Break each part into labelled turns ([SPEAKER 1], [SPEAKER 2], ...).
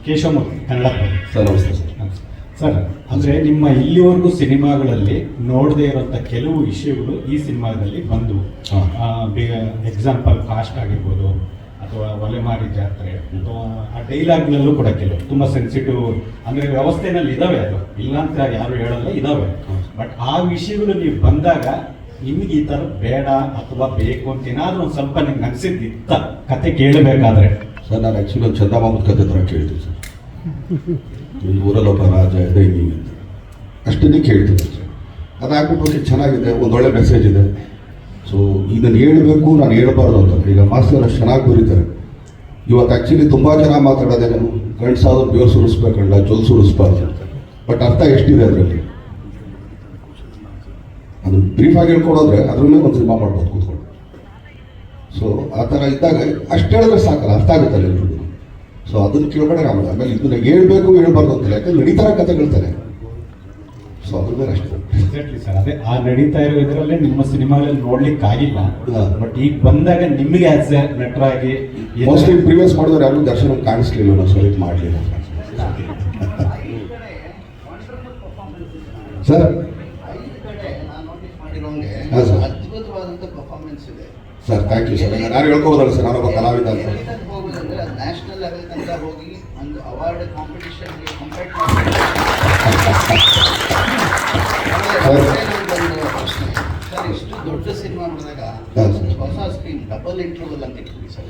[SPEAKER 1] Keshavamurthy Kannada.
[SPEAKER 2] Sir ನಮಸ್ತೆ sir.
[SPEAKER 1] Sir, ಅಂದರೆ ನಿಮ್ಮ ಇಲ್ಲಿವರೆಗೂ ಸಿನಿಮಾಗಳಲ್ಲಿ ನೋಡದೇ ಇರೋಂಥ ಕೆಲವು ವಿಷಯಗಳು ಈ ಸಿನಿಮಾದಲ್ಲಿ ಬಂದವು. ಎಕ್ಸಾಂಪಲ್ ಕಾಸ್ಟ್ ಆಗಿರ್ಬೋದು, ಅಥವಾ ಒಲೆಮಾರಿ ಜಾತ್ರೆ, ಅಥವಾ ಆ ಡೈಲಾಗ್ನಲ್ಲೂ ಕೂಡ ಕೆಲವು ತುಂಬ ಸೆನ್ಸಿಟಿವ್ ಅಂದರೆ ವ್ಯವಸ್ಥೆನಲ್ಲಿ ಇದ್ದಾವೆ. ಅದು ಇಲ್ಲ ಅಂತ ಯಾರು ಹೇಳಲ್ಲ, ಇದ್ದಾವೆ. ಬಟ್ ಆ ವಿಷಯಗಳು ನೀವು ಬಂದಾಗ ನಿಮಗೆ ಈ ಥರ ಬೇಡ ಅಥವಾ ಬೇಕು ಅಂತ ಏನಾದರೂ ಒಂದು ಸ್ವಲ್ಪ ನಿಮ್ಗೆ ಅನಿಸಿದ್ದಿತ್ತ ಕತೆ ಕೇಳಬೇಕಾದ್ರೆ?
[SPEAKER 2] ಸರ್, ನಾನು ಆ್ಯಕ್ಚುಲಿ ಒಂದು ಚಂದಮಾಮದ ಕತೆ ಥರ ಕೇಳ್ತೀನಿ ಸರ್. ಈ ಊರಲ್ಲಿ ಒಬ್ಬ ರಾಜ ಇದೆ ಹಿಂಗೆ ಅಂತ ಅಷ್ಟನ್ನೇ ಕೇಳ್ತೀನಿ ಸರ್. ಅದು ಹಾಕ್ಬಿಟ್ಟು ಚೆನ್ನಾಗಿದೆ, ಒಂದೊಳ್ಳೆ ಮೆಸೇಜ್ ಇದೆ. ಸೊ ಇದನ್ನು ಹೇಳಬೇಕು, ನಾನು ಹೇಳ್ಬಾರ್ದು ಅಂತ. ಈಗ ಮಾಸ್ಟರ್ ಅಷ್ಟು ಚೆನ್ನಾಗಿ ಬರೀತಾರೆ. ಇವತ್ತು ಆ್ಯಕ್ಚುಲಿ ತುಂಬ ಜನ ಮಾತಾಡೋದೇ ನಾನು ಗಂಡಸಾದ್ರು ಬೇರು ಸುರಿಸ್ಬೇಕಲ್ಲ, ಜೊಲ್ ಸುರಿಸ್ಬಾರ್ದು ಅಂತ. ಬಟ್ ಅರ್ಥ ಎಷ್ಟಿದೆ ಅದರಲ್ಲಿ, ಅದು ಬ್ರೀಫಾಗಿ ಹೇಳ್ಕೊಡೋದ್ರೆ ಅದ್ರ ಮೇಲೆ ಒಂದು ಸಿನಿಮಾ ಮಾಡ್ಬೋದು ಕೂತ್ಕೊಂಡು. ಸೊ ಆ ಥರ ಇದ್ದಾಗ ಅಷ್ಟು ಹೇಳಿದ್ರೆ ಸಾಕಲ್ಲ, ಅರ್ಥ ಆಗುತ್ತಲ್ಲ ಎಲ್ರಿಗೂ. ಸೊ ಅದನ್ನು ಕೇಳ್ಬೇಡ ಆಮೇಲೆ ಇದನ್ನ ಹೇಳ್ಬೇಕು ಹೇಳ್ಬಾರ್ದು ಅಂತಲ್ಲ, ಯಾಕಂದ್ರೆ ನಡೀತಾರ ಕಥೆಗಳ್ತಾನೆ. ಸೊ ಅದ್ರ ಮೇಲೆ ಅಷ್ಟೇ.
[SPEAKER 1] ಎಕ್ಸಾಕ್ಟ್ಲಿ ಸರ್, ಅದೇ ಆ ನಡೀತಾ ಇರೋ ಇದರಲ್ಲೇ ನಿಮ್ಮ ಸಿನಿಮಾಗಳಲ್ಲಿ ನೋಡ್ಲಿಕ್ಕೆ ಆಗಿಲ್ಲ. ಬಟ್ ಈಗ ಬಂದಾಗ ನಿಮಗೆ ಆಸ್ ಎ ನಟರಾಗಿ
[SPEAKER 2] ಮೋಸ್ಟ್ಲಿ ಪ್ರಿವಿಯಸ್ ಮಾಡಿದ್ರೆ ಯಾರು ದರ್ಶನ ಕಾಣಿಸ್ಲಿಲ್ಲ, ನಾವು ಸರಿ ಮಾಡಲಿಲ್ಲ ಸರ್. ಹಾಂ ಸರ್.
[SPEAKER 3] ಅದ್ಭುತವಾದಂಥ ಪರ್ಫಾರ್ಮೆನ್ಸ್ ಇದೆ
[SPEAKER 2] ಸರ್. Thank you sir. ನಾನು ಹೇಳ್ಕೋಬೋದಲ್ಲ ಸರ್, ನಾನೊಬ್ಬ ಕಲಾವಿದ ಅಂತ.
[SPEAKER 3] ಹೋಗೋದಂದ್ರೆ ನ್ಯಾಷನಲ್ ಲೆವೆಲ್ ತನಕ ಹೋಗಿ ಒಂದು ಅವಾರ್ಡ್ ಕಾಂಪಿಟಿಷನ್ಗೆ ಕಂಪೇರ್ ಸರ್, ಇಷ್ಟು ದೊಡ್ಡ ಸಿನಿಮಾ ಮಾಡಿದಾಗ ಹೊಸ ಸ್ಕ್ರೀನ್ ಡಬಲ್ ಇಂಟರ್ವಲ್ ಅಂತ ಇಟ್ಬಿಡಿ ಸರ್.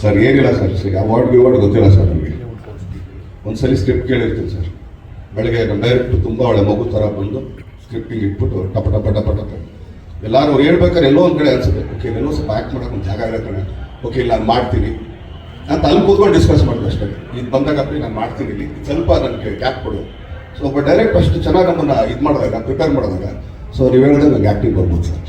[SPEAKER 2] ಸರ್ ಏನಿಲ್ಲ ಸರ್, ಅವಾರ್ಡ್ ಗೊತ್ತಿಲ್ಲ ಸರ್ ನಮಗೆ. ಒಂದ್ಸಲಿ ಸ್ಕ್ರಿಪ್ಟ್ ಕೇಳಿರ್ತೀನಿ ಸರ್. ಬೆಳಗ್ಗೆ ನಮ್ಮ ಡೈರೆಕ್ಟ್ ತುಂಬ ಒಳ್ಳೆ ಮಗು ಥರ ಬಂದು ಸ್ಕ್ರಿಪ್ಟಿಂಗ್ ಇಟ್ಬಿಟ್ಟು ಟಪ ಟಪ ಟಪ ಟಪ ಎಲ್ಲರೂ ಅವ್ರು ಹೇಳ್ಬೇಕಾದ್ರೆ ಎಲ್ಲೋ ಒಂದು ಕಡೆ ಅನ್ಸುತ್ತೆ, ಓಕೆ ಎಲ್ಲೋ ಸ್ವಲ್ಪ ಆ್ಯಕ್ಟ್ ಮಾಡೋಕೆ ಒಂದು ಜಾಗ ಇರೋ ಕಡೆ, ಓಕೆ ಇಲ್ಲ ನಾನು ಮಾಡ್ತೀನಿ ಅಂತ ಅಲ್ಲಿ ಕೂತ್ಕೊಂಡು ಡಿಸ್ಕಸ್ ಮಾಡಿದೆ ಅಷ್ಟೇ. ಇದು ಬಂದಾಗಪ್ಪಿ ನಾನು ಮಾಡ್ತೀನಿ, ಇಲ್ಲಿ ಸ್ವಲ್ಪ ನನಗೆ ಗ್ಯಾಪ್ ಕೊಡು. ಸೊ ಒಬ್ಬ ಡೈರೆಕ್ಟ್ ಅಷ್ಟು ಚೆನ್ನಾಗಿ ನಮ್ಮನ್ನು ಇದು ಮಾಡಿದಾಗ, ಪ್ರಿಪೇರ್ ಮಾಡಿದಾಗ, ಸೊ ನೀವು ಹೇಳಿದ್ರೆ ನನಗೆ ಆ್ಯಕ್ಟಿಂಗ್ ಬರ್ಬೋದು ಸರ್.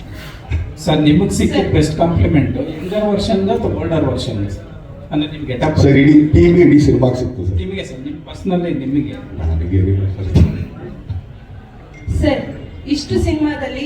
[SPEAKER 4] ಸರ್, ನಿಮಗೆ ಸಿಕ್ಕ ಬೆಸ್ಟ್ ಕಾಂಪ್ಲಿಮೆಂಟ್ ಯಂಗರ್ ವರ್ಷನ್ ಅಥವಾ ಓಲ್ಡರ್ ವರ್ಷನ್ ಸರ್? ಅಂದರೆ ನಿಮ್ಗೆ ಗೆಟಪ್
[SPEAKER 2] ಸರ್ ಇಡೀ ಟೀಮ್ ಇಡೀ ಸಿನಿಮಾಗೆ ಸಿಕ್ತು ಸರ್.
[SPEAKER 4] ನಿಮಗೆ ಸರ್, ನಿಮ್ಮ ಪರ್ಸ್ನಲಿ ನಿಮಗೆ
[SPEAKER 2] ನನಗೆ
[SPEAKER 5] ಸರ್, ಇಷ್ಟು ಸಿನಿಮಾದಲ್ಲಿ